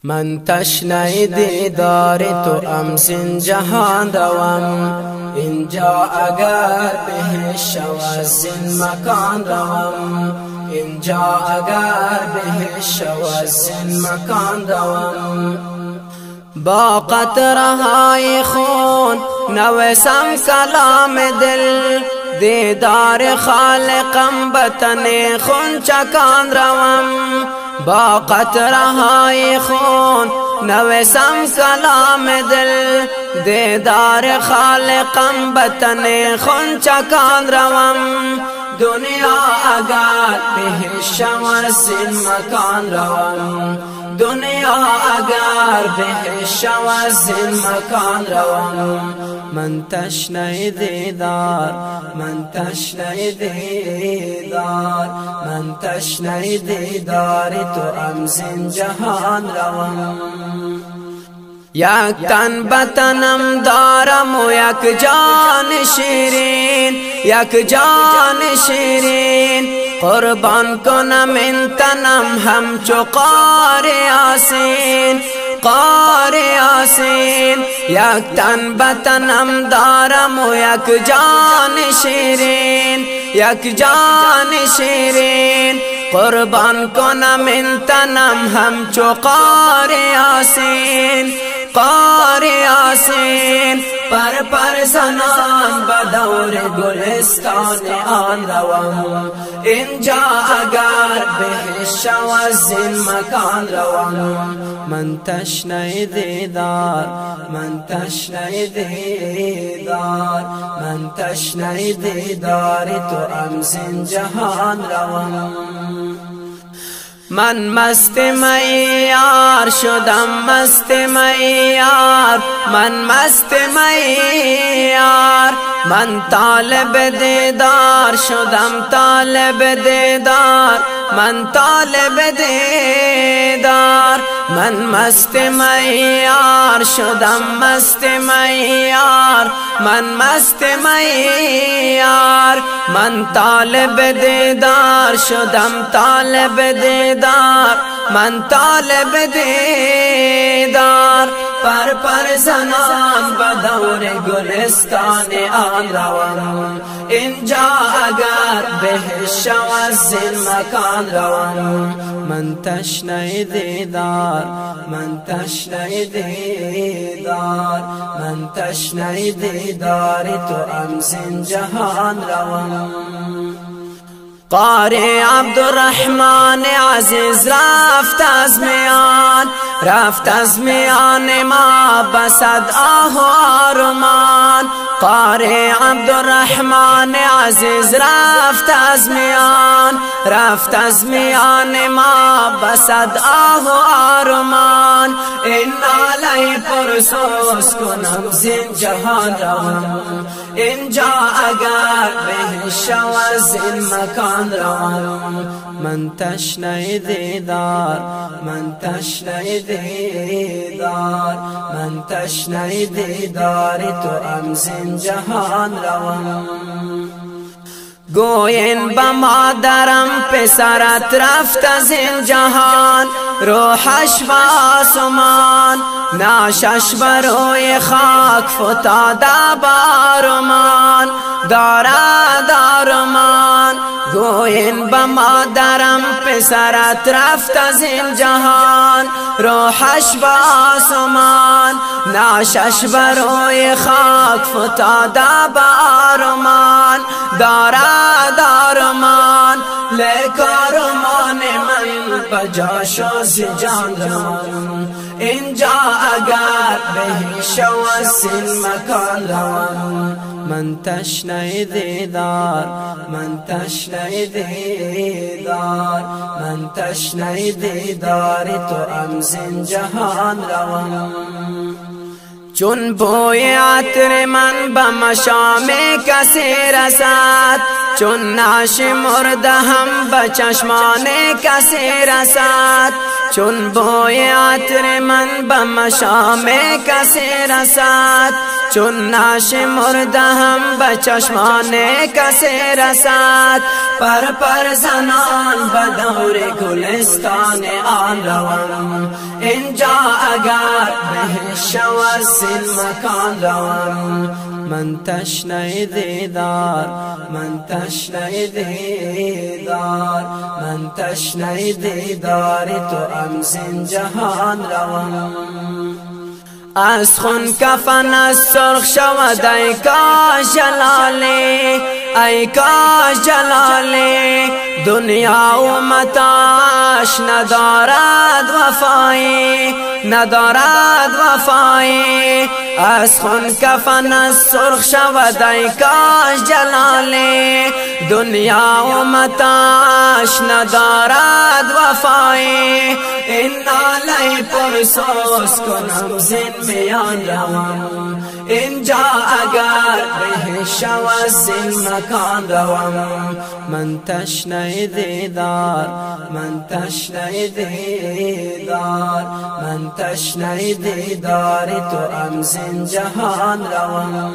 من تشنه دیدار تو امسین جهان روم، اینجا اگر بهش شو از زین مکان روم، اینجا اگر بهش شو از زین مکان روم. با قطره های خون نویسم کلام دل، دیدار خالقم بطن خون چکان روم. با قطره های خون نویسم کلام دل، دیدار خالقم بطن خون چکان روم. دنیا اگر بهش شو از زین مکان روم، دنیا اگر بهش شو از زین مکان روم. من تشنه دیدار، من تشنه دیدار، من تشنه دیدار تو ام زین جهان روم. یک تن بطنم دارم و یک جان شیرین، یک جان شیرین، قربان کنم این تنم همچو قار یاسین، قار یاسین. یک تن بطنم دارم و یک جان شیرین، یک جان شیرین، قربان کنم این تنم همچو قار یاسین، قار یاسین. پر زنان بدور گلستان آن روم، اینجا اگر بهش شو از زین مکان روم. من تشنه دیدار، من تشنه دیدار، من تشنه دیدار تو ام زین جهان روم. من مست میار شدم، مست میار، من مست میار، من طالب دیدار شدم، طالب دیدار، من طالب دیدار. من مست میار شدم، مست میار، من مست میار، من طالب دیدار شدم، طالب دیدار، من طالب دیدار. پر زنان بدور گلستان آن روم، اینجا اگر بهش شو از زین مکان روم. من تشنه دیدار، من تشنه دیدار، من تشنه دیدار تو ام زین جهان روم. قاری عبدالرحمن عزیز رفت از میان، رفت از میان ما بصد آه و آرمان. قاری عبدالرحمن عزیز رفت از میان، رفت از میان ما بصد آه و آرمان. این ناله پرسوز کنم زین جهان روم، اینجا اگر بهش شو از زین مکان روم. من تشنه دیدار، من تشنه دیدار، من تشنه دیدار تو ام زین جهان روم. گوین با مادرم پسرت رفت از این جهان، روحش با آسمان، ناشش بروی خاک فتاده بارمان، دارد آرمان. گوین با مادرم پسرت رفت از این جهان، روحش با آسمان، ناشش بروی خاک فتاده بارمان، دارد آرمان. لیکارمان من بجاش و زجان روم، اینجا اگر بهش شو از زین مکان روم. من تشنه دیدار، من تشنه دیدار، من تشنه دیدار تو ام زین جهان روم. چون بوی عطر من به مشام کسی رسد، چون ناش مرده هم به چشمان کسی رسد. چون بوی عطر من به مشام کسی رسد، چون ناشمرده هم به چشمان کسی رسد پر پر زنان به دور گلستان آن روم اینجا اگر بهش و زین مکان روم من تشنه دیدار من تشنه دیدار من تشنه دیدار تو ام زین جهان روم از خون کفن از سرخ شود ای کاش جلالی ای کاش جلالی دنیا و متاعش ندارد وفایی ندارد وفایی از خون کفن از سرخ شود ای کاش جلالی دنیا و متاعش ندارد وفایی این ناله پرسوز کنم زین میان روم اینجا اگر بهش و زین مکان روم من تشنه دیدار من تشنه دیدار من تشنه دیدار تو ام زین جهان روم